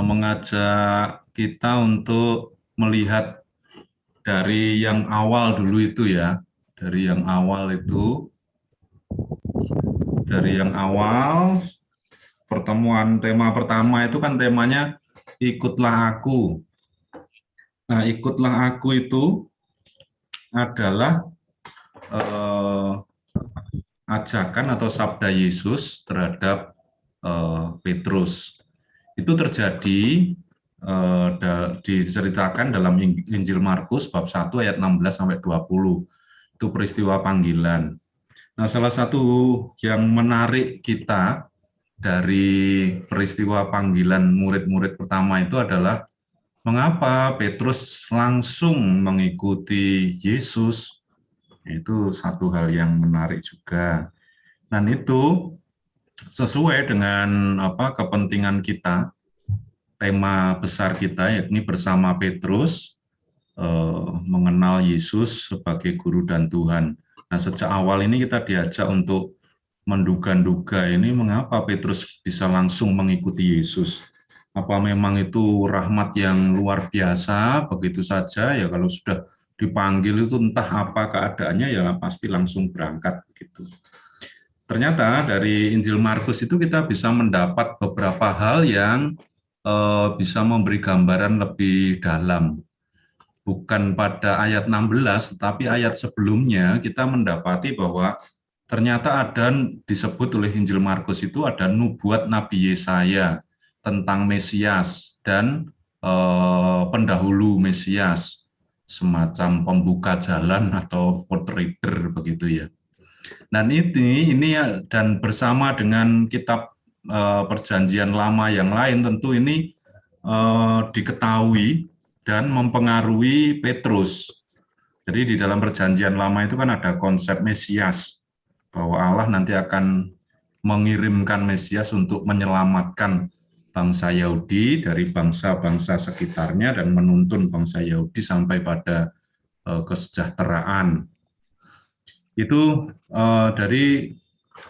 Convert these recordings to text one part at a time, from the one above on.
mengajak kita untuk melihat dari yang awal dulu itu ya. Dari yang awal itu, dari yang awal pertemuan tema pertama itu kan temanya ikutlah aku. Nah, ikutlah aku itu adalah eh, ajakan atau sabda Yesus terhadap Petrus. Itu terjadi diceritakan dalam Injil Markus bab 1 ayat 16 sampai 20. Itu peristiwa panggilan. Nah, salah satu yang menarik kita dari peristiwa panggilan murid-murid pertama itu adalah mengapa Petrus langsung mengikuti Yesus. Itu satu hal yang menarik juga. Dan itu sesuai dengan kepentingan kita, tema besar kita yakni bersama Petrus mengenal Yesus sebagai guru dan Tuhan. Nah, sejak awal ini kita diajak untuk menduga-duga ini mengapa Petrus bisa langsung mengikuti Yesus. Apa memang itu rahmat yang luar biasa begitu saja ya, kalau sudah dipanggil itu entah apa keadaannya ya pasti langsung berangkat gitu. Ternyata dari Injil Markus itu kita bisa mendapat beberapa hal yang bisa memberi gambaran lebih dalam. Bukan pada ayat 16, tetapi ayat sebelumnya kita mendapati bahwa ternyata ada disebut oleh Injil Markus itu ada nubuat Nabi Yesaya tentang Mesias dan pendahulu Mesias, semacam pembuka jalan atau forerunner begitu ya. Dan ini dan bersama dengan kitab Perjanjian Lama yang lain tentu ini diketahui dan mempengaruhi Petrus. Jadi di dalam Perjanjian Lama itu kan ada konsep Mesias, bahwa Allah nanti akan mengirimkan Mesias untuk menyelamatkan bangsa Yahudi dari bangsa-bangsa sekitarnya dan menuntun bangsa Yahudi sampai pada kesejahteraan. Itu dari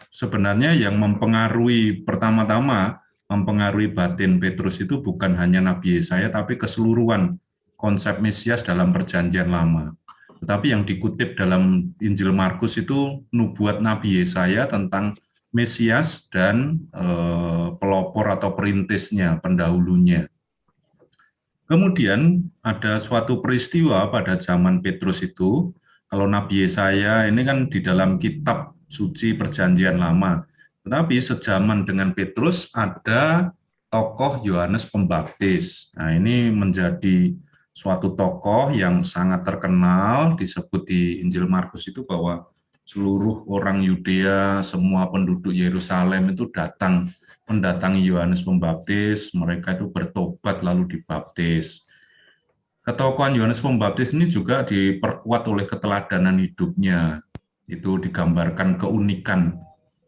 sebenarnya yang mempengaruhi pertama-tama mempengaruhi batin Petrus itu bukan hanya Nabi Yesaya tapi keseluruhan konsep Mesias dalam Perjanjian Lama. Tetapi yang dikutip dalam Injil Markus itu nubuat Nabi Yesaya tentang Mesias dan pelopor atau perintisnya, pendahulunya. Kemudian ada suatu peristiwa pada zaman Petrus itu, kalau Nabi Yesaya ini kan di dalam kitab suci Perjanjian Lama. Tetapi sejaman dengan Petrus ada tokoh Yohanes Pembaptis. Nah, ini menjadi suatu tokoh yang sangat terkenal, disebut di Injil Markus itu bahwa seluruh orang Yudea, semua penduduk Yerusalem itu datang mendatangi Yohanes Pembaptis, mereka itu bertobat lalu dibaptis. Ketokohan Yohanes Pembaptis ini juga diperkuat oleh keteladanan hidupnya. Itu digambarkan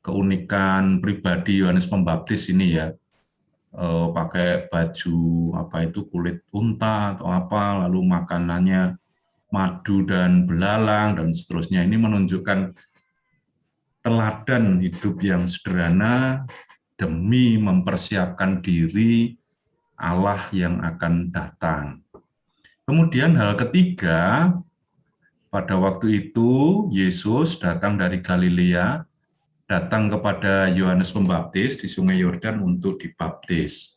keunikan pribadi Yohanes Pembaptis ini ya. Pakai baju kulit unta atau apa, lalu makanannya madu dan belalang dan seterusnya. Ini menunjukkan teladan hidup yang sederhana demi mempersiapkan diri Allah yang akan datang. Kemudian hal ketiga, pada waktu itu Yesus datang dari Galilea, datang kepada Yohanes Pembaptis di Sungai Yordan untuk dibaptis.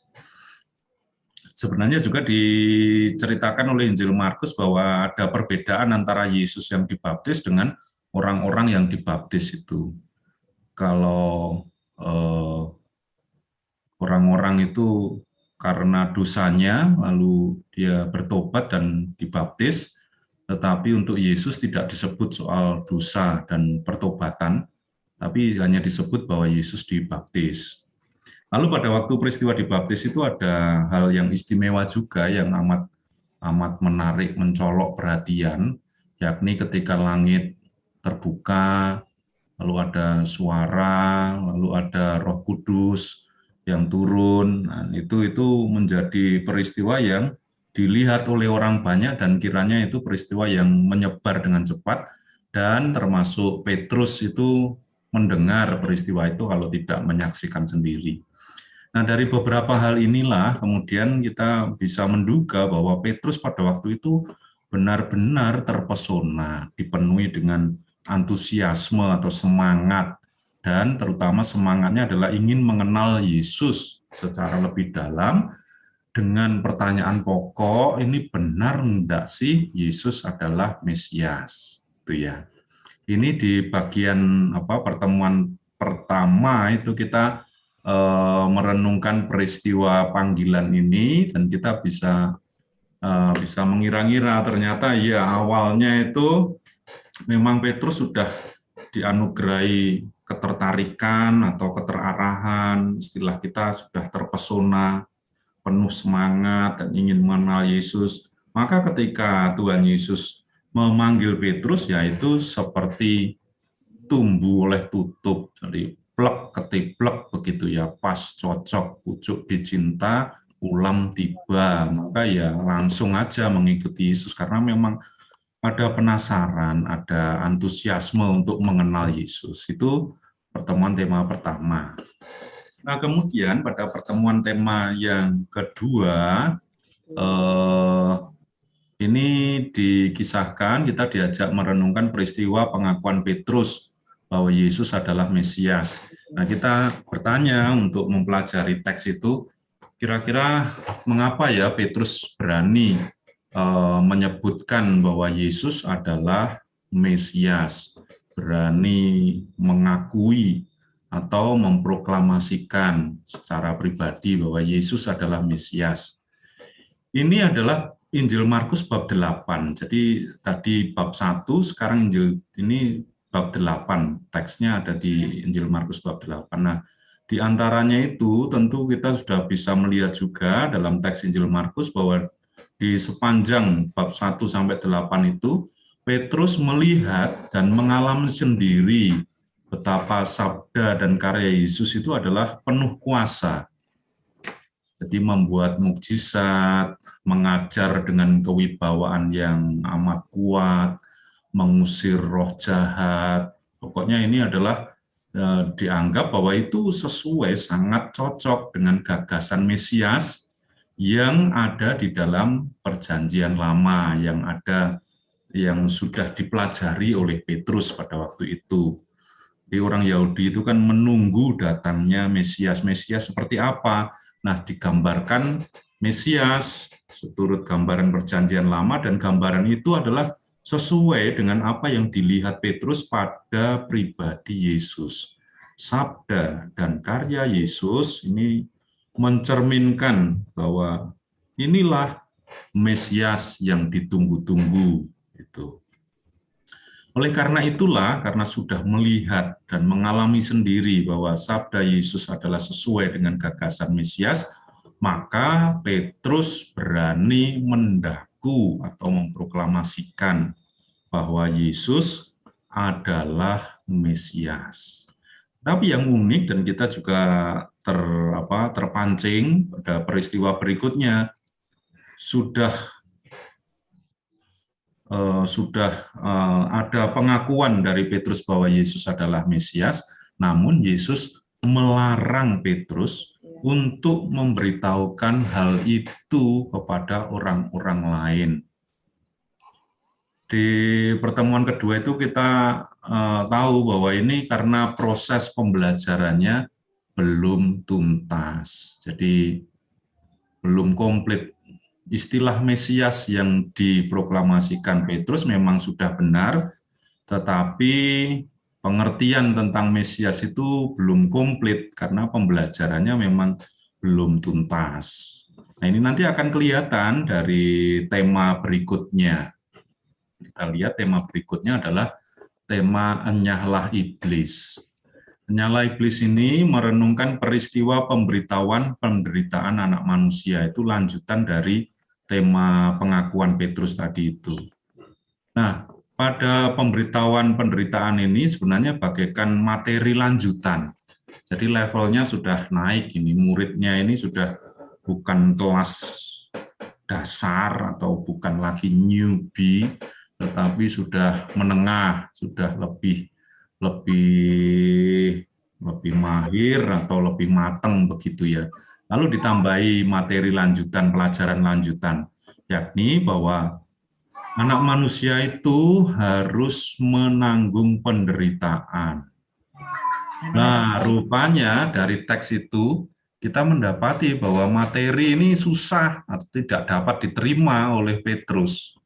Sebenarnya juga diceritakan oleh Injil Markus bahwa ada perbedaan antara Yesus yang dibaptis dengan orang-orang yang dibaptis itu. Kalau orang-orang itu karena dosanya lalu dia bertobat dan dibaptis, tetapi untuk Yesus tidak disebut soal dosa dan pertobatan, tapi hanya disebut bahwa Yesus dibaptis. Lalu pada waktu peristiwa dibaptis itu ada hal yang istimewa juga yang amat menarik, mencolok perhatian, yakni ketika langit terbuka, lalu ada suara, lalu ada Roh Kudus yang turun. Nah, itu menjadi peristiwa yang dilihat oleh orang banyak dan kiranya itu peristiwa yang menyebar dengan cepat dan termasuk Petrus itu mendengar peristiwa itu kalau tidak menyaksikan sendiri. Nah, dari beberapa hal inilah kemudian kita bisa menduga bahwa Petrus pada waktu itu benar-benar terpesona, dipenuhi dengan antusiasme atau semangat, dan terutama semangatnya adalah ingin mengenal Yesus secara lebih dalam dengan pertanyaan pokok, ini benar enggak sih Yesus adalah Mesias? Itu ya. Ini di bagian pertemuan pertama itu kita merenungkan peristiwa panggilan ini, dan kita bisa mengira-ngira ternyata ya awalnya itu memang Petrus sudah dianugerahi ketertarikan atau keterarahan, istilah kita sudah terpesona, penuh semangat dan ingin mengenal Yesus. Maka ketika Tuhan Yesus memanggil Petrus, yaitu seperti tumbuh oleh tutup, jadi plek ketiplek begitu ya, pas cocok, pucuk dicinta, ulam tiba, maka ya langsung aja mengikuti Yesus karena memang ada penasaran, ada antusiasme untuk mengenal Yesus. Itu pertemuan tema pertama. Nah, kemudian pada pertemuan tema yang kedua, ini dikisahkan, kita diajak merenungkan peristiwa pengakuan Petrus bahwa Yesus adalah Mesias. Nah, kita bertanya untuk mempelajari teks itu, kira-kira mengapa ya Petrus berani menyebutkan bahwa Yesus adalah Mesias, berani mengakui atau memproklamasikan secara pribadi bahwa Yesus adalah Mesias. Ini adalah Injil Markus bab 8. Jadi tadi bab 1, sekarang Injil ini bab 8. Teksnya ada di Injil Markus bab 8. Nah, di antaranya itu tentu kita sudah bisa melihat juga dalam teks Injil Markus bahwa di sepanjang bab 1 sampai 8 itu Petrus melihat dan mengalami sendiri betapa sabda dan karya Yesus itu adalah penuh kuasa. Jadi membuat mukjizat, mengajar dengan kewibawaan yang amat kuat, mengusir roh jahat. Pokoknya ini adalah dianggap bahwa itu sesuai, sangat cocok dengan gagasan Mesias yang ada di dalam perjanjian lama, yang sudah dipelajari oleh Petrus pada waktu itu. Jadi orang Yahudi itu kan menunggu datangnya Mesias. Mesias seperti apa? Nah, digambarkan Mesias seturut gambaran perjanjian lama, dan gambaran itu adalah sesuai dengan apa yang dilihat Petrus pada pribadi Yesus. Sabda dan karya Yesus ini mencerminkan bahwa inilah Mesias yang ditunggu-tunggu. Itu. Oleh karena itulah, karena sudah melihat dan mengalami sendiri bahwa sabda Yesus adalah sesuai dengan gagasan Mesias, maka Petrus berani mendaku atau memproklamasikan bahwa Yesus adalah Mesias. Tapi yang unik, dan kita juga terpancing pada peristiwa berikutnya, sudah ada pengakuan dari Petrus bahwa Yesus adalah Mesias, namun Yesus melarang Petrus untuk memberitahukan hal itu kepada orang-orang lain. Di pertemuan kedua itu kita tahu bahwa ini karena proses pembelajarannya belum tuntas, jadi belum komplit. Istilah Mesias yang diproklamasikan Petrus memang sudah benar, tetapi pengertian tentang Mesias itu belum komplit karena pembelajarannya memang belum tuntas. Nah, ini nanti akan kelihatan dari tema berikutnya. Kita lihat tema berikutnya adalah tema Enyahlah Iblis. Enyahlah Iblis ini merenungkan peristiwa pemberitahuan penderitaan anak manusia. Itu lanjutan dari tema pengakuan Petrus tadi itu. Nah, pada pemberitahuan penderitaan ini sebenarnya bagaikan materi lanjutan. Jadi levelnya sudah naik, ini muridnya ini sudah bukan kelas dasar atau bukan lagi newbie, tetapi sudah menengah, sudah lebih lebih mahir atau lebih matang begitu ya. Lalu ditambahi materi lanjutan, pelajaran lanjutan, yakni bahwa anak manusia itu harus menanggung penderitaan. Nah, rupanya dari teks itu kita mendapati bahwa materi ini susah atau tidak dapat diterima oleh Petrus.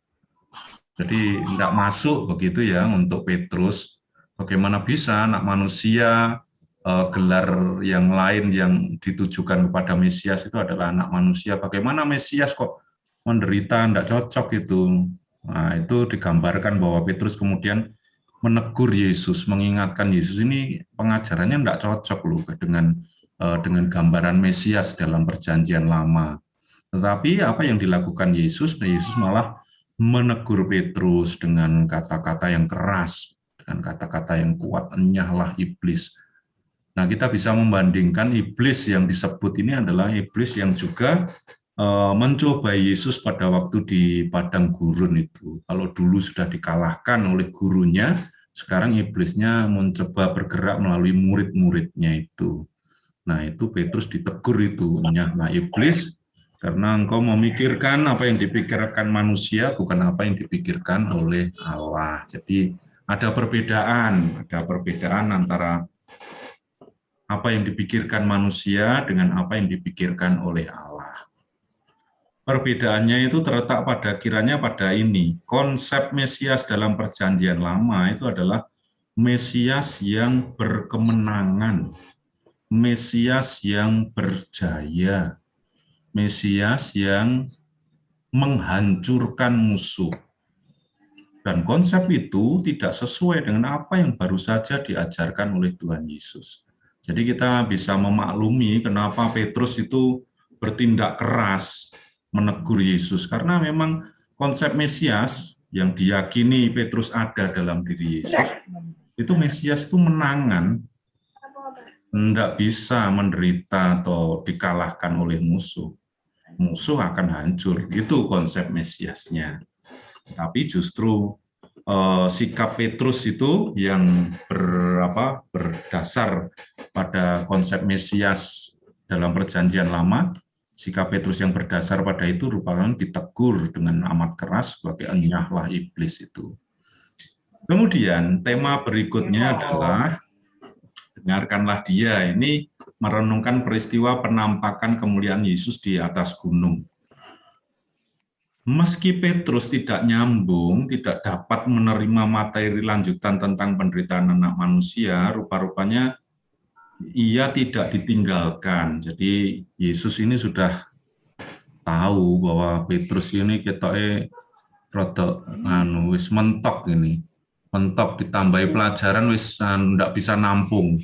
Jadi tidak masuk begitu ya untuk Petrus. Bagaimana bisa anak manusia, gelar yang lain yang ditujukan kepada Mesias itu adalah anak manusia. Bagaimana Mesias kok menderita, tidak cocok itu. Nah, itu digambarkan bahwa Petrus kemudian menegur Yesus, mengingatkan Yesus ini pengajarannya tidak cocok loh dengan gambaran Mesias dalam perjanjian lama. Tetapi apa yang dilakukan Yesus? Nah, Yesus malah menegur Petrus dengan kata-kata yang keras, dengan kata-kata yang kuat, enyahlah iblis. Nah, kita bisa membandingkan iblis yang disebut ini adalah iblis yang juga mencoba Yesus pada waktu di padang gurun itu. Kalau dulu sudah dikalahkan oleh gurunya, sekarang iblisnya mencoba bergerak melalui murid-muridnya itu. Nah, itu Petrus ditegur itu, enyahlah iblis, karena engkau memikirkan apa yang dipikirkan manusia, bukan apa yang dipikirkan oleh Allah. Jadi ada perbedaan antara apa yang dipikirkan manusia dengan apa yang dipikirkan oleh Allah. Perbedaannya itu terletak pada kiranya pada ini, konsep Mesias dalam perjanjian lama itu adalah Mesias yang berkemenangan, Mesias yang berjaya, Mesias yang menghancurkan musuh. Dan konsep itu tidak sesuai dengan apa yang baru saja diajarkan oleh Tuhan Yesus. Jadi kita bisa memaklumi kenapa Petrus itu bertindak keras menegur Yesus, karena memang konsep Mesias yang diyakini Petrus ada dalam diri Yesus, itu Mesias itu menangan, tidak bisa menderita atau dikalahkan oleh musuh. Musuh akan hancur, itu konsep Mesiasnya. Tapi justru sikap Petrus itu yang berdasar pada konsep Mesias dalam perjanjian lama, sikap Petrus yang berdasar pada itu rupanya ditegur dengan amat keras sebagai enyahlah iblis itu. Kemudian tema berikutnya adalah dengarkanlah dia, ini merenungkan peristiwa penampakan kemuliaan Yesus di atas gunung. Meski Petrus tidak nyambung, tidak dapat menerima materi lanjutan tentang penderitaan anak manusia, rupa-rupanya ia tidak ditinggalkan. Jadi Yesus ini sudah tahu bahwa Petrus ini ketoke rada wis mentok ini. Mentok ditambahi pelajaran wis ndak bisa nampung.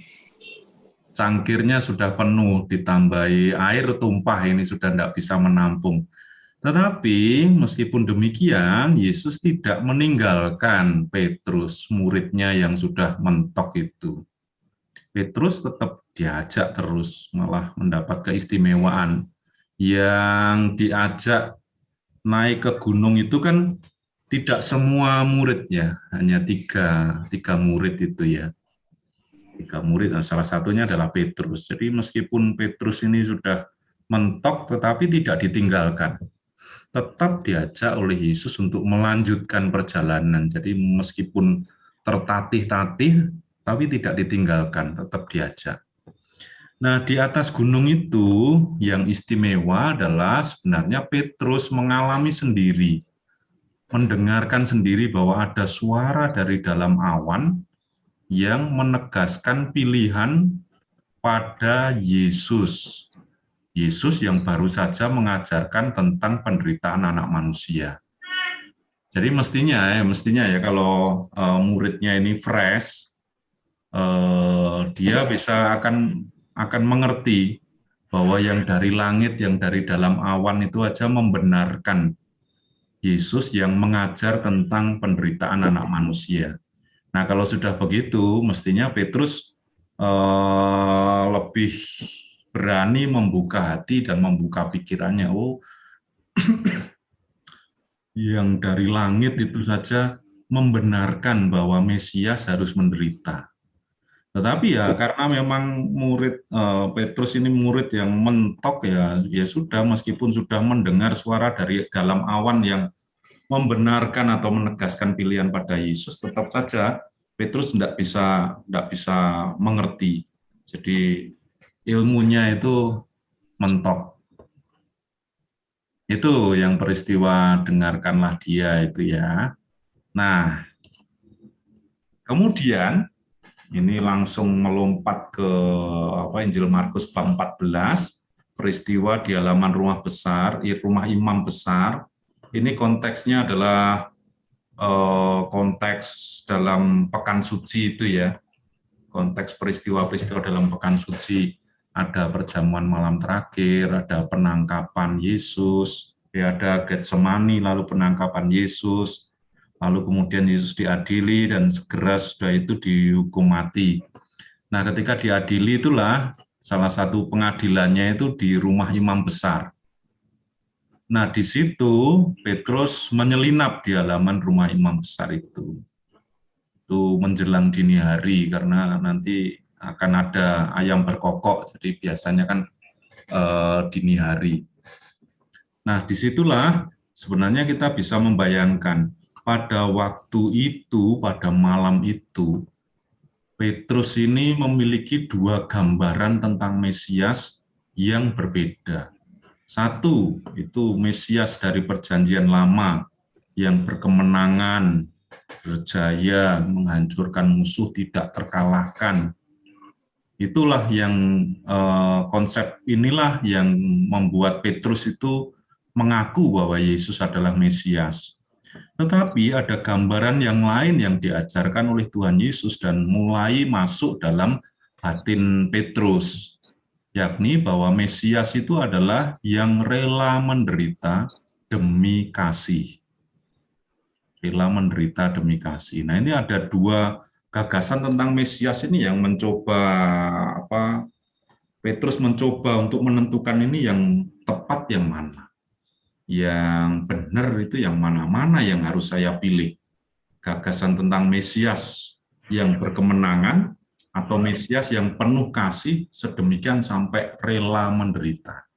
Cangkirnya sudah penuh, ditambahi air tumpah ini sudah ndak bisa menampung. Tetapi meskipun demikian, Yesus tidak meninggalkan Petrus, muridnya yang sudah mentok itu. Petrus tetap diajak terus, malah mendapat keistimewaan. Yang diajak naik ke gunung itu kan tidak semua murid ya, hanya tiga murid itu ya. Tiga murid, nah salah satunya adalah Petrus. Jadi meskipun Petrus ini sudah mentok, tetapi tidak ditinggalkan, tetap diajak oleh Yesus untuk melanjutkan perjalanan. Jadi meskipun tertatih-tatih, tapi tidak ditinggalkan, tetap diajak. Nah, di atas gunung itu yang istimewa adalah sebenarnya Petrus mengalami sendiri, mendengarkan sendiri bahwa ada suara dari dalam awan yang menegaskan pilihan pada Yesus. Yesus yang baru saja mengajarkan tentang penderitaan anak manusia. Jadi mestinya ya kalau muridnya ini fresh, dia bisa akan mengerti bahwa yang dari langit, yang dari dalam awan itu aja membenarkan Yesus yang mengajar tentang penderitaan anak manusia. Nah, kalau sudah begitu, mestinya Petrus lebih berani membuka hati dan membuka pikirannya. Oh, yang dari langit itu saja membenarkan bahwa Mesias harus menderita. Tetapi ya karena memang Petrus ini murid yang mentok ya, ya sudah meskipun sudah mendengar suara dari dalam awan yang membenarkan atau menegaskan pilihan pada Yesus, tetap saja Petrus tidak bisa mengerti. Jadi ilmunya itu mentok. Itu yang peristiwa dengarkanlah dia itu ya. Nah, kemudian ini langsung melompat ke Injil Markus bab 14, peristiwa di halaman rumah besar, rumah imam besar. Ini konteksnya adalah konteks dalam pekan suci itu ya. Konteks peristiwa-peristiwa dalam pekan suci, ada perjamuan malam terakhir, ada penangkapan Yesus, ya ada Getsemani, lalu penangkapan Yesus, lalu kemudian Yesus diadili dan segera sudah itu dihukum mati. Nah, ketika diadili itulah salah satu pengadilannya itu di rumah imam besar. Nah, di situ Petrus menyelinap di halaman rumah imam besar itu menjelang dini hari karena nanti akan ada ayam berkokok, jadi biasanya kan dini hari. Nah, disitulah sebenarnya kita bisa membayangkan pada waktu itu, pada malam itu, Petrus ini memiliki dua gambaran tentang Mesias yang berbeda. Satu, itu Mesias dari Perjanjian Lama yang berkemenangan, berjaya, menghancurkan musuh, tidak terkalahkan. Itulah yang konsep inilah yang membuat Petrus itu mengaku bahwa Yesus adalah Mesias. Tetapi ada gambaran yang lain yang diajarkan oleh Tuhan Yesus dan mulai masuk dalam batin Petrus, yakni bahwa Mesias itu adalah yang rela menderita demi kasih. Rela menderita demi kasih. Nah, ini ada dua gagasan tentang Mesias ini yang mencoba Petrus mencoba untuk menentukan ini yang tepat yang mana. Yang benar itu yang mana yang harus saya pilih. Gagasan tentang Mesias yang berkemenangan atau Mesias yang penuh kasih sedemikian sampai rela menderita.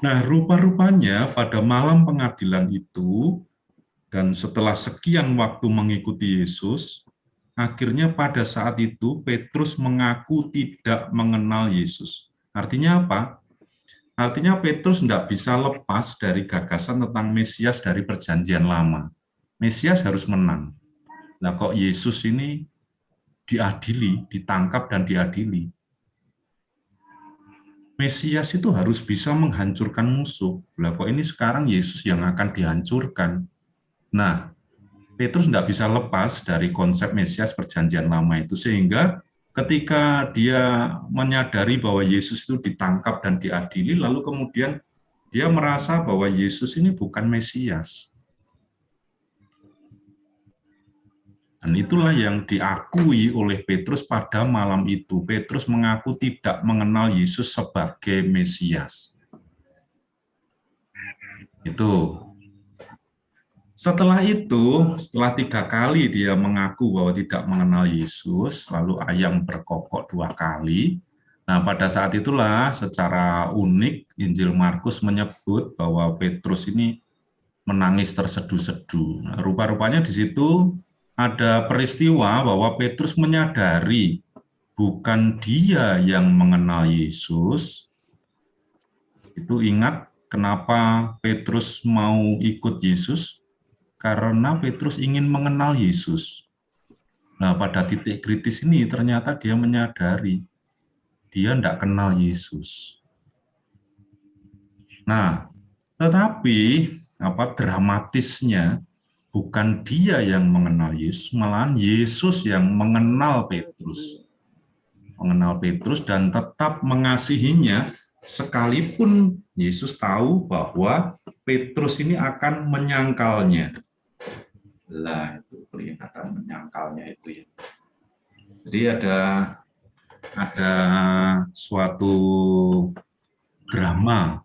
Nah, rupa-rupanya pada malam pengadilan itu dan setelah sekian waktu mengikuti Yesus, akhirnya pada saat itu Petrus mengaku tidak mengenal Yesus. Artinya apa? Artinya Petrus tidak bisa lepas dari gagasan tentang Mesias dari Perjanjian Lama. Mesias harus menang. Nah, kok Yesus ini diadili, ditangkap dan diadili. Mesias itu harus bisa menghancurkan musuh. Lah kok ini sekarang Yesus yang akan dihancurkan. Nah, Petrus tidak bisa lepas dari konsep Mesias Perjanjian Lama itu, sehingga ketika dia menyadari bahwa Yesus itu ditangkap dan diadili, lalu kemudian dia merasa bahwa Yesus ini bukan Mesias. Dan itulah yang diakui oleh Petrus pada malam itu. Petrus mengaku tidak mengenal Yesus sebagai Mesias. Itu. Setelah itu, setelah 3 kali dia mengaku bahwa tidak mengenal Yesus, lalu ayam berkokok 2 kali. Nah, pada saat itulah secara unik Injil Markus menyebut bahwa Petrus ini menangis terseduh-seduh. Nah, rupa-rupanya di situ ada peristiwa bahwa Petrus menyadari bukan dia yang mengenal Yesus. Itu ingat kenapa Petrus mau ikut Yesus? Karena Petrus ingin mengenal Yesus. Nah, pada titik kritis ini ternyata dia menyadari dia tidak kenal Yesus. Nah, tetapi dramatisnya bukan dia yang mengenal Yesus, malahan Yesus yang mengenal Petrus. Mengenal Petrus dan tetap mengasihinya sekalipun Yesus tahu bahwa Petrus ini akan menyangkalnya. Lah, itu peringatan menyangkalnya itu ya. Jadi ada suatu drama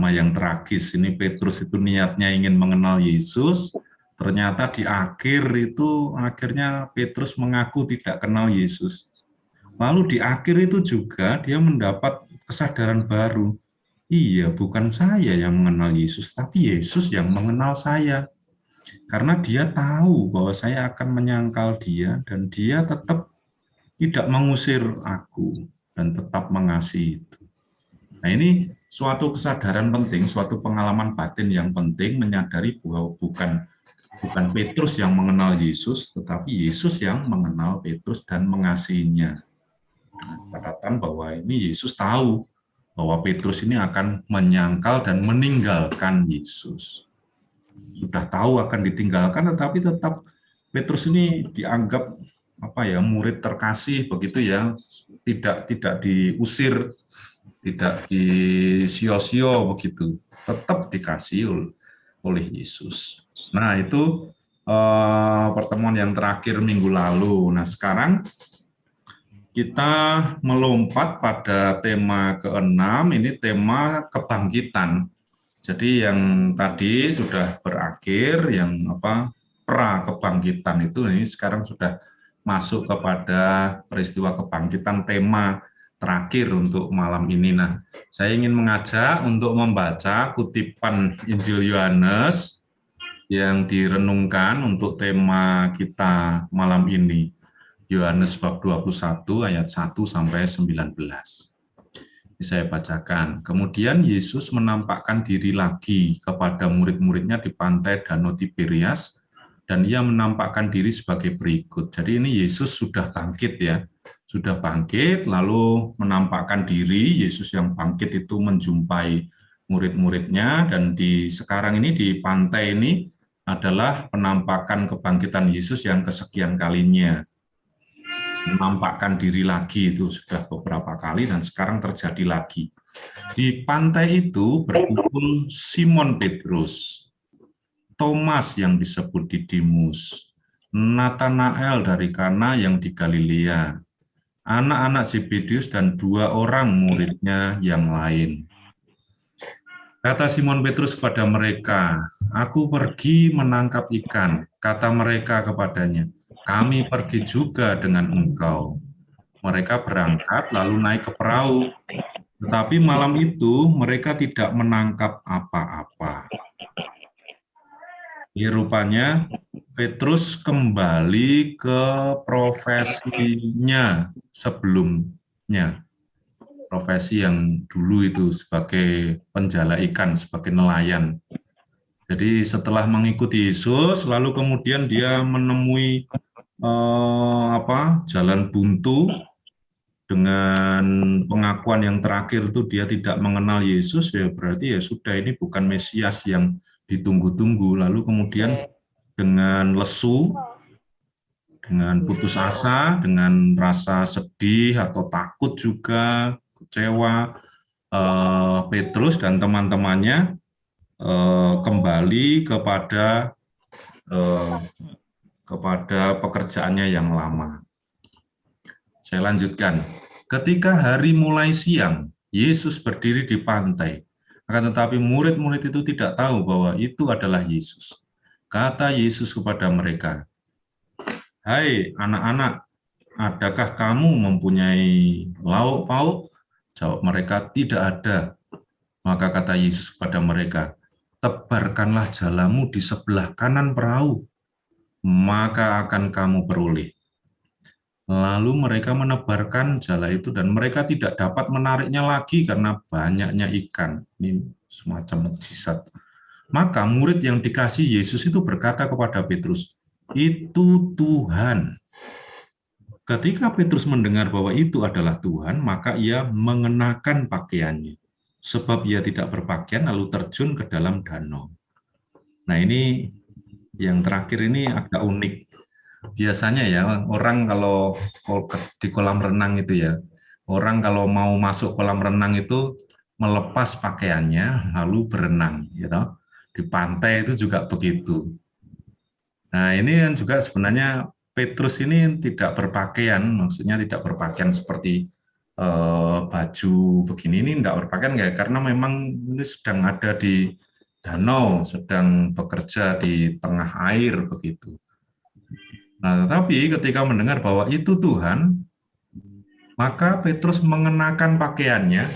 yang tragis. Ini Petrus itu niatnya ingin mengenal Yesus, Ternyata di akhir itu akhirnya Petrus mengaku tidak kenal Yesus. Lalu di akhir itu juga dia mendapat kesadaran baru. Iya, bukan saya yang mengenal Yesus, tapi Yesus yang mengenal saya. Karena dia tahu bahwa saya akan menyangkal dia dan dia tetap tidak mengusir aku dan tetap mengasihi itu. Nah, ini suatu kesadaran penting, suatu pengalaman batin yang penting menyadari bahwa bukan Petrus yang mengenal Yesus, tetapi Yesus yang mengenal Petrus dan mengasihinya. Nah, catatan bahwa ini Yesus tahu bahwa Petrus ini akan menyangkal dan meninggalkan Yesus. Sudah tahu akan ditinggalkan, tetapi tetap Petrus ini dianggap murid terkasih begitu ya, tidak diusir, tidak disio-sio begitu, tetap dikasih oleh Yesus. Nah, itu pertemuan yang terakhir minggu lalu. Nah, sekarang kita melompat pada tema ke-6, ini tema kebangkitan. Jadi yang tadi sudah berakhir, yang pra kebangkitan itu ini sekarang sudah masuk kepada peristiwa kebangkitan, tema terakhir untuk malam ini. Nah, saya ingin mengajak untuk membaca kutipan Injil Yohanes yang direnungkan untuk tema kita malam ini. Yohanes bab 21 ayat 1 sampai 19. Saya bacakan. Kemudian Yesus menampakkan diri lagi kepada murid-muridnya di pantai Danau Tiberias, dan ia menampakkan diri sebagai berikut. Jadi ini Yesus sudah bangkit ya, sudah bangkit lalu menampakkan diri. Yesus yang bangkit itu menjumpai murid-muridnya, dan sekarang ini di pantai ini adalah penampakan kebangkitan Yesus yang kesekian kalinya. Menampakkan diri lagi itu sudah beberapa kali dan sekarang terjadi lagi. Di pantai itu berkumpul Simon Petrus, Thomas yang disebut Didimus, Nathanael dari Kana yang di Galilea, anak-anak Zebedius dan 2 orang muridnya yang lain. Kata Simon Petrus kepada mereka, "Aku pergi menangkap ikan." Kata mereka kepadanya, "Kami pergi juga dengan engkau." Mereka berangkat lalu naik ke perahu, tetapi malam itu mereka tidak menangkap apa-apa. Ya, rupanya Petrus kembali ke profesinya sebelumnya, profesi yang dulu itu sebagai penjala ikan, sebagai nelayan. Jadi setelah mengikuti Yesus, lalu kemudian dia menemui jalan buntu. Dengan pengakuan yang terakhir itu dia tidak mengenal Yesus, ya berarti ya sudah, ini bukan Mesias yang ditunggu-tunggu. Lalu kemudian dengan lesu, dengan putus asa, dengan rasa sedih atau takut juga, kecewa, Petrus dan teman-temannya kembali kepada pekerjaannya yang lama. Saya lanjutkan. Ketika hari mulai siang, Yesus berdiri di pantai. Akan tetapi murid-murid itu tidak tahu bahwa itu adalah Yesus. Kata Yesus kepada mereka, "Hai anak-anak, adakah kamu mempunyai lauk pauk?" Jawab mereka, "Tidak ada." Maka kata Yesus kepada mereka, "Tebarkanlah jalamu di sebelah kanan perahu, maka akan kamu beroleh." Lalu mereka menebarkan jala itu dan mereka tidak dapat menariknya lagi karena banyaknya ikan. Ini semacam mukjizat. Maka murid yang dikasih Yesus itu berkata kepada Petrus, "Itu Tuhan." Ketika Petrus mendengar bahwa itu adalah Tuhan, maka ia mengenakan pakaiannya. Sebab ia tidak berpakaian lalu terjun ke dalam danau. Nah, ini yang terakhir ini agak unik. Biasanya ya, orang kalau di kolam renang itu ya, orang kalau mau masuk kolam renang itu melepas pakaiannya lalu berenang, gitu. Di pantai itu juga begitu. Nah, ini kan juga sebenarnya Petrus ini tidak berpakaian, maksudnya tidak berpakaian seperti baju begini, ini tidak berpakaian nggak? Karena memang ini sedang ada di danau, sedang bekerja di tengah air begitu. Nah, tetapi ketika mendengar bahwa itu Tuhan, maka Petrus mengenakan pakaiannya,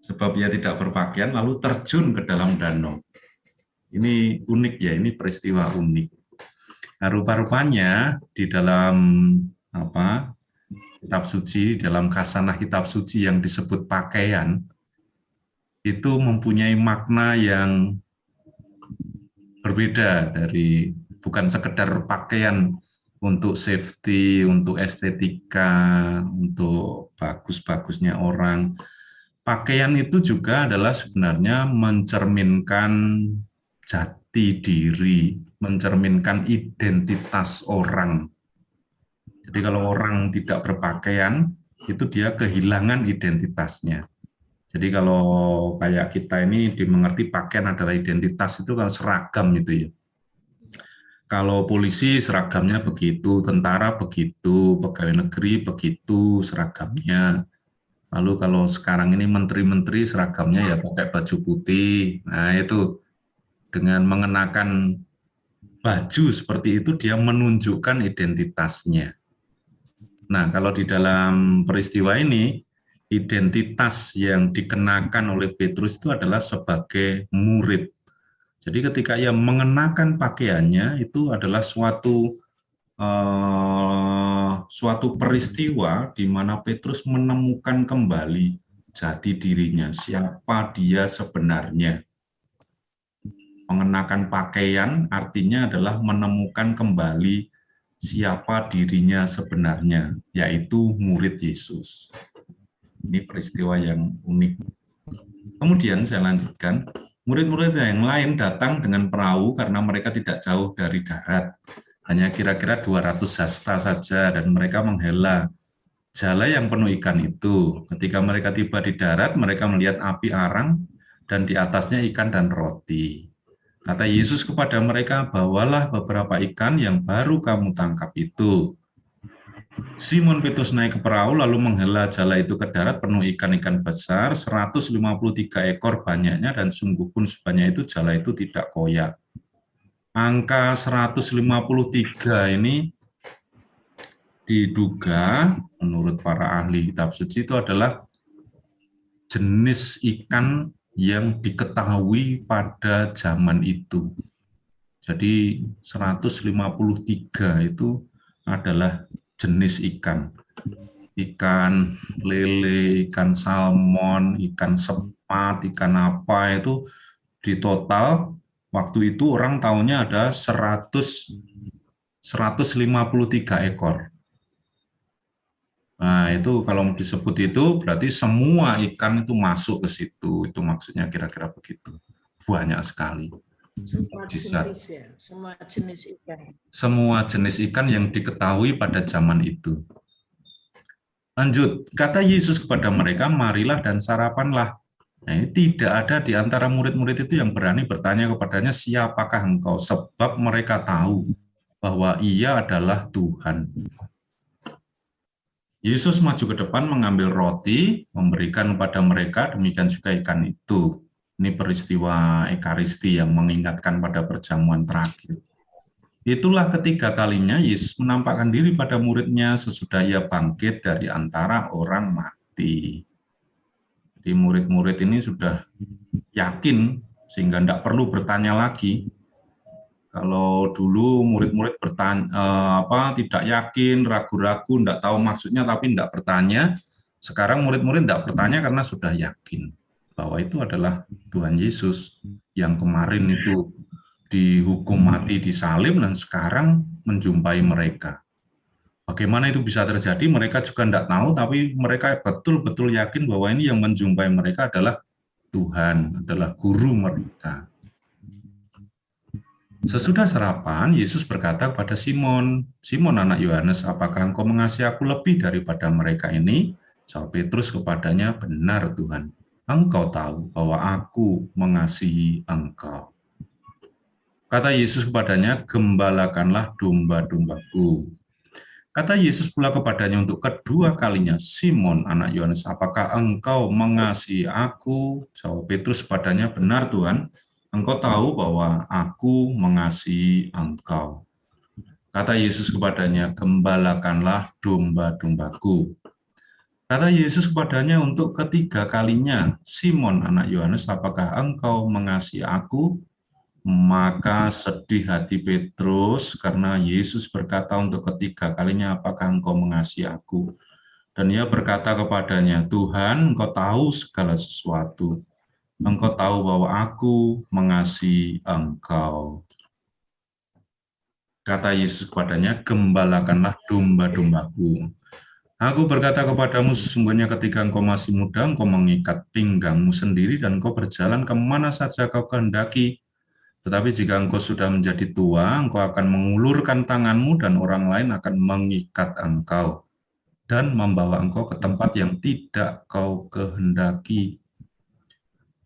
sebab ia tidak berpakaian, lalu terjun ke dalam danau. Ini unik ya, ini peristiwa unik. Nah, rupa-rupanya di dalam kitab suci, dalam kasanah kitab suci yang disebut pakaian, itu mempunyai makna yang berbeda dari bukan sekedar pakaian untuk safety, untuk estetika, untuk bagus-bagusnya orang. Pakaian itu juga adalah sebenarnya mencerminkan jati diri, mencerminkan identitas orang. Jadi kalau orang tidak berpakaian, itu dia kehilangan identitasnya. Jadi kalau kayak kita ini dimengerti pakaian adalah identitas, itu kan seragam itu ya. Kalau polisi seragamnya begitu, tentara begitu, pegawai negeri begitu seragamnya. Lalu kalau sekarang ini menteri-menteri seragamnya ya pakai baju putih. Nah itu dengan mengenakan baju seperti itu dia menunjukkan identitasnya. Nah kalau di dalam peristiwa ini, identitas yang dikenakan oleh Petrus itu adalah sebagai murid. Jadi ketika ia mengenakan pakaiannya itu adalah suatu peristiwa di mana Petrus menemukan kembali jati dirinya, siapa dia sebenarnya. Mengenakan pakaian artinya adalah menemukan kembali siapa dirinya sebenarnya, yaitu murid Yesus. Ini peristiwa yang unik. Kemudian saya lanjutkan, murid-murid yang lain datang dengan perahu karena mereka tidak jauh dari darat. Hanya kira-kira 200 hasta saja dan mereka menghela jala yang penuh ikan itu. Ketika mereka tiba di darat, mereka melihat api arang dan di atasnya ikan dan roti. Kata Yesus kepada mereka, bawalah beberapa ikan yang baru kamu tangkap itu. Simon Petrus naik ke perahu lalu menghela jala itu ke darat penuh ikan-ikan besar, 153 ekor banyaknya dan sungguh pun sebanyak itu jala itu tidak koyak. Angka 153 ini diduga menurut para ahli kitab suci itu adalah jenis ikan yang diketahui pada zaman itu. Jadi 153 itu adalah jenis ikan. Ikan lele, ikan salmon, ikan sepat, ikan apa itu di total waktu itu orang tahunya ada 153 ekor. Nah, itu kalau disebut itu berarti semua ikan itu masuk ke situ. Itu maksudnya kira-kira begitu. Banyak sekali. Semua jenis ya, semua jenis ikan. Semua jenis ikan yang diketahui pada zaman itu. Lanjut, kata Yesus kepada mereka, marilah dan sarapanlah. Nah, ini tidak ada di antara murid-murid itu yang berani bertanya kepadanya, siapakah engkau? Sebab mereka tahu bahwa ia adalah Tuhan. Yesus maju ke depan mengambil roti, memberikan kepada mereka, demikian juga ikan itu. Ini peristiwa Ekaristi yang mengingatkan pada perjamuan terakhir. Itulah ketiga kalinya Yesus menampakkan diri pada muridnya sesudah ia bangkit dari antara orang mati. Jadi murid-murid ini sudah yakin sehingga tidak perlu bertanya lagi. Kalau dulu murid-murid tidak yakin, ragu-ragu, tidak tahu maksudnya tapi tidak bertanya. Sekarang murid-murid tidak bertanya karena sudah yakin bahwa itu adalah Tuhan Yesus yang kemarin itu dihukum mati disalib dan sekarang menjumpai mereka. Bagaimana itu bisa terjadi mereka juga tidak tahu, tapi mereka betul-betul yakin bahwa ini yang menjumpai mereka adalah Tuhan, adalah guru mereka. Sesudah sarapan, Yesus berkata kepada Simon, Simon anak Yohanes, apakah engkau mengasihi aku lebih daripada mereka ini? Jawab Petrus kepadanya, benar Tuhan, engkau tahu bahwa aku mengasihi engkau. Kata Yesus kepadanya, gembalakanlah domba-dombaku. Kata Yesus pula kepadanya untuk kedua kalinya, Simon, anak Yohanes, apakah engkau mengasihi aku? Jawab Petrus padanya, benar Tuhan, engkau tahu bahwa aku mengasihi engkau. Kata Yesus kepadanya, gembalakanlah domba-dombaku. Kata Yesus kepadanya untuk ketiga kalinya, Simon, anak Yohanes, apakah engkau mengasihi aku? Maka sedih hati Petrus karena Yesus berkata untuk ketiga kalinya, apakah engkau mengasihi aku? Dan ia berkata kepadanya, Tuhan, engkau tahu segala sesuatu. Engkau tahu bahwa aku mengasihi engkau. Kata Yesus kepadanya, gembalakanlah domba-dombaku. Aku berkata kepadamu, sesungguhnya ketika engkau masih muda, engkau mengikat pinggangmu sendiri dan engkau berjalan kemana saja kau kehendaki. Tetapi jika engkau sudah menjadi tua, engkau akan mengulurkan tanganmu dan orang lain akan mengikat engkau dan membawa engkau ke tempat yang tidak kau kehendaki.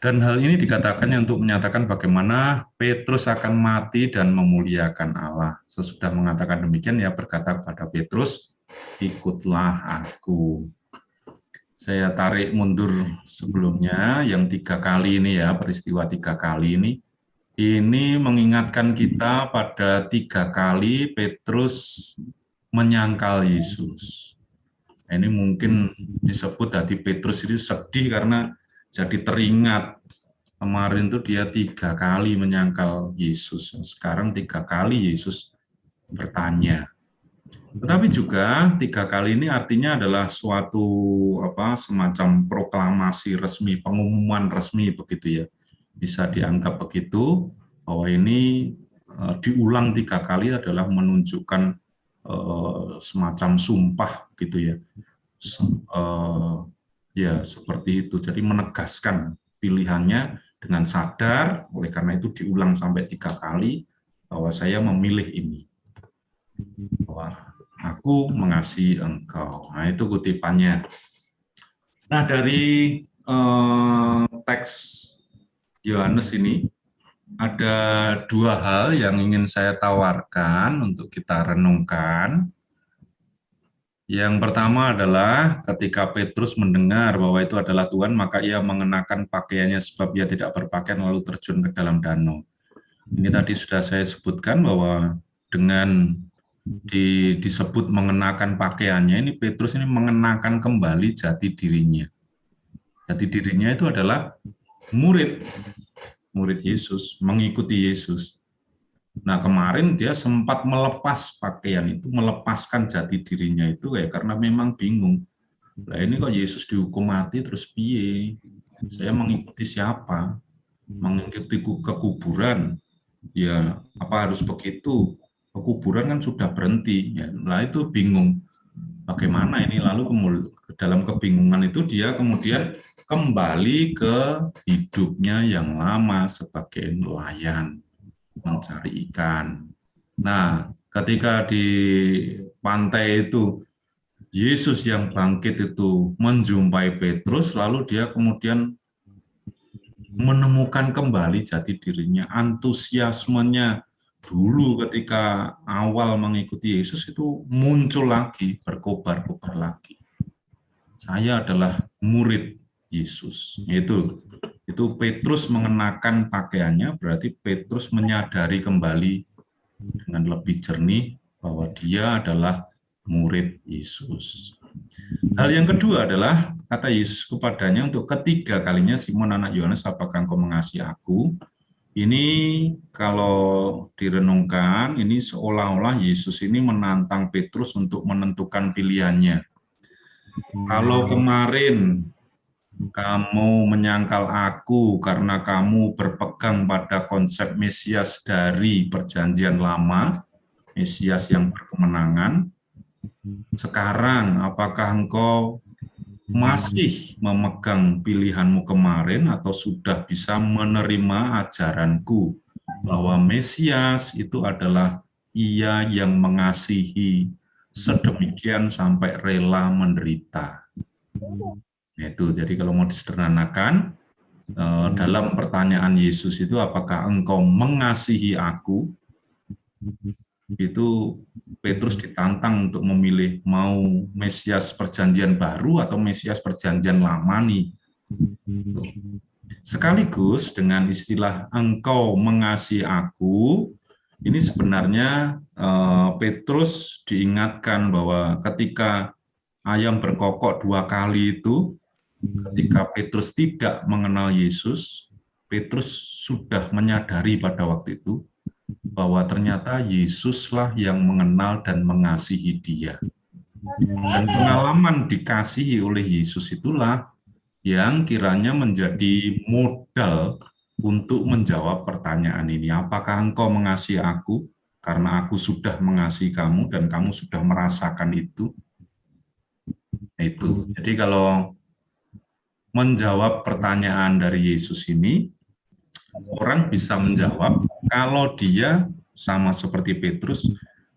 Dan hal ini dikatakannya untuk menyatakan bagaimana Petrus akan mati dan memuliakan Allah. Sesudah mengatakan demikian, ia berkata kepada Petrus, ikutlah aku. Saya tarik mundur sebelumnya, yang 3 kali ini ya, peristiwa 3 kali ini mengingatkan kita pada 3 kali Petrus menyangkal Yesus. Ini mungkin disebut hati Petrus itu sedih karena jadi teringat kemarin itu dia 3 kali menyangkal Yesus. Sekarang 3 kali Yesus bertanya. Tetapi juga 3 kali ini artinya adalah suatu semacam proklamasi resmi, pengumuman resmi begitu ya. Bisa dianggap begitu bahwa ini diulang 3 kali adalah menunjukkan semacam sumpah gitu ya. Ya seperti itu. Jadi menegaskan pilihannya dengan sadar, oleh karena itu diulang sampai 3 kali bahwa saya memilih ini. Bahwa aku mengasihi engkau. Nah itu kutipannya. Nah dari teks Yohanes ini ada 2 hal yang ingin saya tawarkan untuk kita renungkan. Yang pertama adalah ketika Petrus mendengar bahwa itu adalah Tuhan, maka ia mengenakan pakaiannya sebab ia tidak berpakaian lalu terjun ke dalam danau. Ini tadi sudah saya sebutkan bahwa dengan disebut mengenakan pakaiannya, ini Petrus ini mengenakan kembali jati dirinya. Jati dirinya itu adalah murid Yesus, mengikuti Yesus. Nah kemarin dia sempat melepas pakaian itu, melepaskan jati dirinya itu karena memang bingung. Nah ini kok Yesus dihukum mati terus piye? Saya mengikuti siapa? Mengikuti ke kuburan? Ya apa harus begitu? Ke kuburan kan sudah berhenti. Ya, nah itu bingung. Bagaimana ini? Lalu dalam kebingungan itu dia kemudian kembali ke hidupnya yang lama sebagai nelayan, mencari ikan. Nah, ketika di pantai itu Yesus yang bangkit itu menjumpai Petrus, lalu dia kemudian menemukan kembali jati dirinya, antusiasmenya dulu ketika awal mengikuti Yesus itu muncul lagi, berkobar-kobar lagi. Saya adalah murid Yesus. Itu Petrus mengenakan pakaiannya, berarti Petrus menyadari kembali dengan lebih jernih bahwa dia adalah murid Yesus. Hal yang kedua adalah kata Yesus kepadanya untuk ketiga kalinya, Simon anak Yohanes, apakah engkau mengasihi aku? Ini kalau direnungkan, ini seolah-olah Yesus ini menantang Petrus untuk menentukan pilihannya. Kalau kemarin kamu menyangkal aku karena kamu berpegang pada konsep Mesias dari Perjanjian Lama, Mesias yang berkemenangan. Sekarang, apakah engkau masih memegang pilihanmu kemarin atau sudah bisa menerima ajaranku bahwa Mesias itu adalah ia yang mengasihi sedemikian sampai rela menderita. Itu jadi kalau mau disederhanakan, dalam pertanyaan Yesus itu apakah engkau mengasihi aku? itu Petrus ditantang untuk memilih mau Mesias perjanjian baru atau Mesias perjanjian lama nih. Sekaligus dengan istilah engkau mengasihi aku, ini sebenarnya Petrus diingatkan bahwa ketika ayam berkokok 2 kali itu, ketika Petrus tidak mengenal Yesus, Petrus sudah menyadari pada waktu itu bahwa ternyata Yesuslah yang mengenal dan mengasihi dia. Dan pengalaman dikasihi oleh Yesus itulah yang kiranya menjadi modal untuk menjawab pertanyaan ini. Apakah engkau mengasihi aku? Karena aku sudah mengasihi kamu dan kamu sudah merasakan itu. Itu. Jadi kalau menjawab pertanyaan dari Yesus ini, orang bisa menjawab kalau dia sama seperti Petrus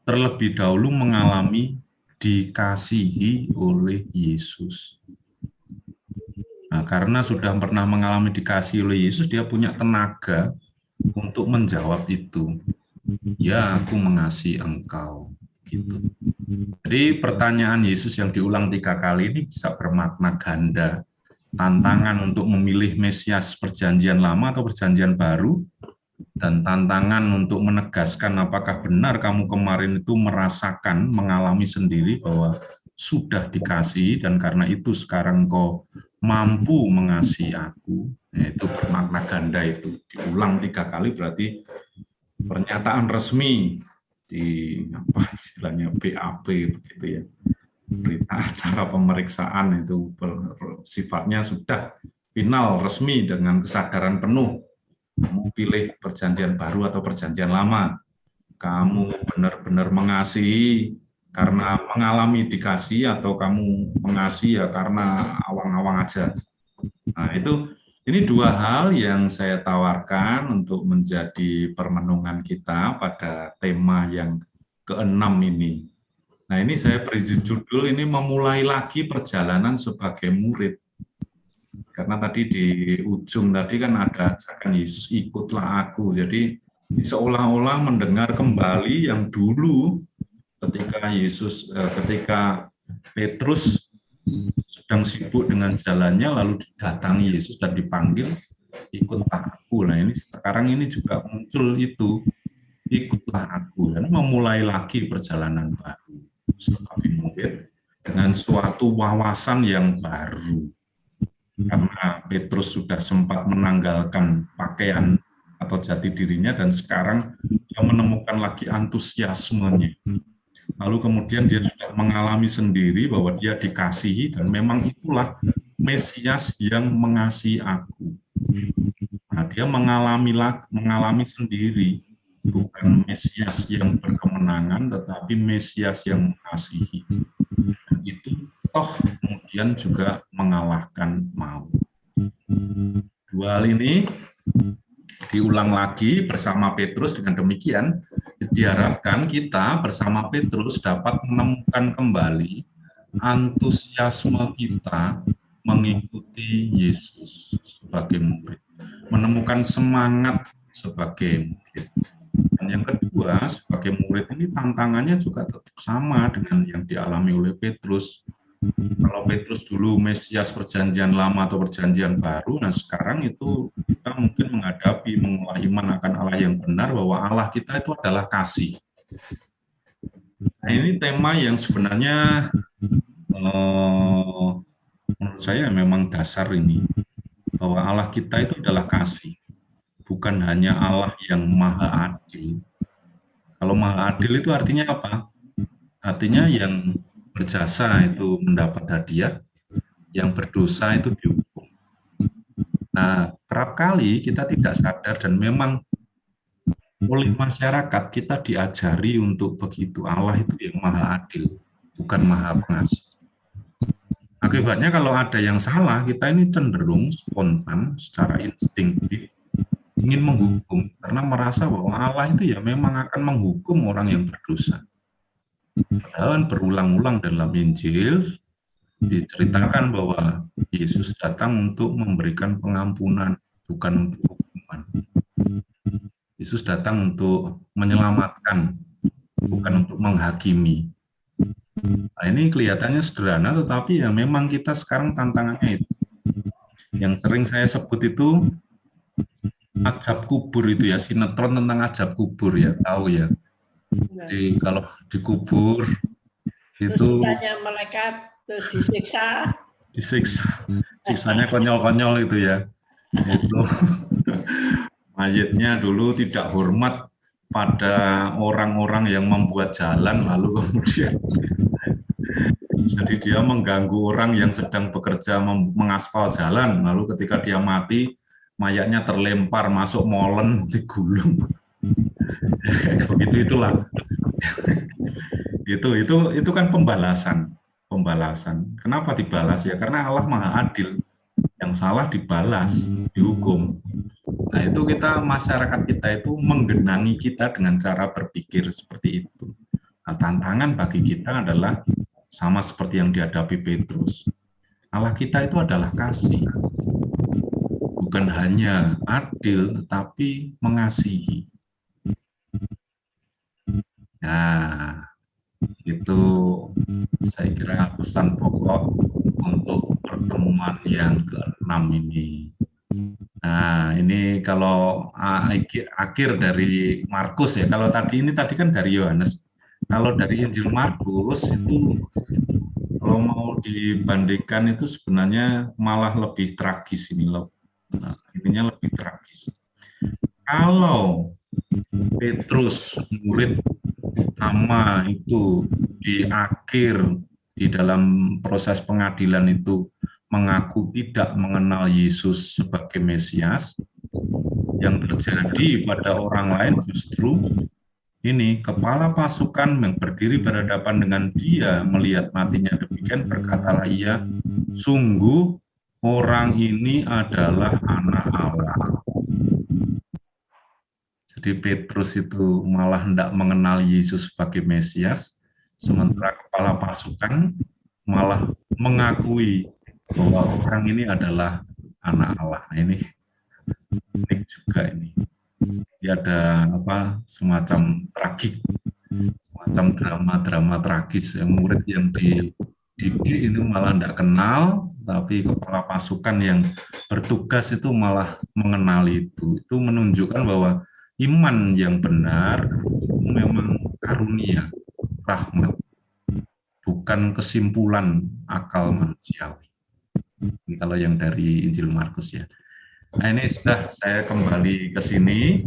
terlebih dahulu mengalami dikasihi oleh Yesus. Nah, karena sudah pernah mengalami dikasihi oleh Yesus, dia punya tenaga untuk menjawab itu. Ya, aku mengasihi engkau. Gitu. Jadi pertanyaan Yesus yang diulang 3 kali ini bisa bermakna ganda. Tantangan untuk memilih Mesias perjanjian lama atau perjanjian baru, dan tantangan untuk menegaskan apakah benar kamu kemarin itu merasakan, mengalami sendiri bahwa sudah dikasih dan karena itu sekarang kau mampu mengasihi aku. Itu bermakna ganda, itu diulang 3 kali berarti pernyataan resmi di apa istilahnya BAP begitu ya, berita acara pemeriksaan itu sifatnya sudah final resmi dengan kesadaran penuh. Kamu pilih perjanjian baru atau perjanjian lama. Kamu benar-benar mengasihi karena mengalami dikasih atau kamu mengasihi ya karena awang-awang aja. Nah, ini 2 hal yang saya tawarkan untuk menjadi permenungan kita pada tema yang ke-6 ini. Nah, ini saya beri judul ini memulai lagi perjalanan sebagai murid. Karena tadi di ujung tadi kan ada ajakan Yesus, ikutlah aku. Jadi seolah-olah mendengar kembali yang dulu ketika Petrus sedang sibuk dengan jalannya lalu didatangi Yesus dan dipanggil, ikutlah aku. Nah, ini sekarang ini juga muncul itu, ikutlah aku. Dan memulai lagi perjalanan baru sebagai murid dengan suatu wawasan yang baru. Karena Petrus sudah sempat menanggalkan pakaian atau jati dirinya dan sekarang dia menemukan lagi antusiasmenya. Lalu kemudian dia sudah mengalami sendiri bahwa dia dikasihi dan memang itulah Mesias yang mengasihi aku. Nah, dia mengalami sendiri, bukan Mesias yang berkemenangan tetapi Mesias yang mengasihi. Dan itu toh kemudian juga mengalahkan maut. 2 hal ini diulang lagi bersama Petrus. Dengan demikian diharapkan kita bersama Petrus dapat menemukan kembali antusiasme kita mengikuti Yesus sebagai murid, menemukan semangat sebagai murid. Dan yang kedua, sebagai murid ini tantangannya juga tetap sama dengan yang dialami oleh Petrus. Kalau Petrus dulu Mesias perjanjian lama atau perjanjian baru, nah sekarang itu kita mungkin mengolah iman akan Allah yang benar, bahwa Allah kita itu adalah kasih. Nah, ini tema yang sebenarnya menurut saya memang dasar ini, bahwa Allah kita itu adalah kasih, bukan hanya Allah yang maha adil. Kalau maha adil itu artinya apa? Artinya yang berjasa itu mendapat hadiah, yang berdosa itu dihukum. Nah, kerap kali kita tidak sadar dan memang oleh masyarakat kita diajari untuk begitu. Allah itu yang maha adil, bukan maha pengasih. Akibatnya kalau ada yang salah, kita ini cenderung spontan, secara instinktif, ingin menghukum, karena merasa bahwa Allah itu ya memang akan menghukum orang yang berdosa. Padahal berulang-ulang dalam Injil diceritakan bahwa Yesus datang untuk memberikan pengampunan, bukan untuk hukuman. Yesus datang untuk menyelamatkan, bukan untuk menghakimi. Nah, ini kelihatannya sederhana, tetapi ya memang kita sekarang tantangannya itu. Yang sering saya sebut itu azab kubur itu ya, sinetron tentang azab kubur ya, tahu ya. Jadi kalau dikubur Terus itu ditanya malaikat, terus disiksa. disiksa, siksanya konyol-konyol itu ya. Itu mayitnya dulu tidak hormat pada orang-orang yang membuat jalan, lalu kemudian jadi dia mengganggu orang yang sedang bekerja mengaspal jalan, lalu ketika dia mati, mayatnya terlempar masuk molen, digulung. Begitu itulah. Itu kan pembalasan. Pembalasan. Kenapa dibalas ya? Karena Allah Maha Adil. Yang salah dibalas, dihukum. Nah, itu masyarakat kita itu menggenangi kita dengan cara berpikir seperti itu. Nah, tantangan bagi kita adalah sama seperti yang dihadapi Petrus. Allah kita itu adalah kasih. Bukan hanya adil, tetapi mengasihi. Nah, itu saya kira pesan pokok untuk pertemuan yang ke-6 ini. Nah, ini kalau akhir dari Markus ya. Kalau tadi kan dari Yohanes. Kalau dari Injil Markus itu kalau mau dibandingkan itu sebenarnya malah lebih tragis ini loh. Nah, ininya lebih tragis. Kalau Petrus murid nama itu di akhir di dalam proses pengadilan itu mengaku tidak mengenal Yesus sebagai Mesias, yang terjadi pada orang lain justru ini kepala pasukan yang berdiri berhadapan dengan dia melihat matinya demikian, berkatalah ia, sungguh orang ini adalah anak Allah. Jadi Petrus itu malah hendak mengenal Yesus sebagai Mesias, sementara kepala pasukan malah mengakui bahwa orang ini adalah anak Allah. Nah, ini unik juga ini. Dia ada semacam tragik, semacam drama-drama tragis. Murid yang dididik itu malah tidak kenal, tapi kepala pasukan yang bertugas itu malah mengenali itu. Itu menunjukkan bahwa iman yang benar itu memang karunia, rahmat, bukan kesimpulan akal manusiawi. Ini kalau yang dari Injil Markus ya. Nah, ini sudah saya kembali ke sini.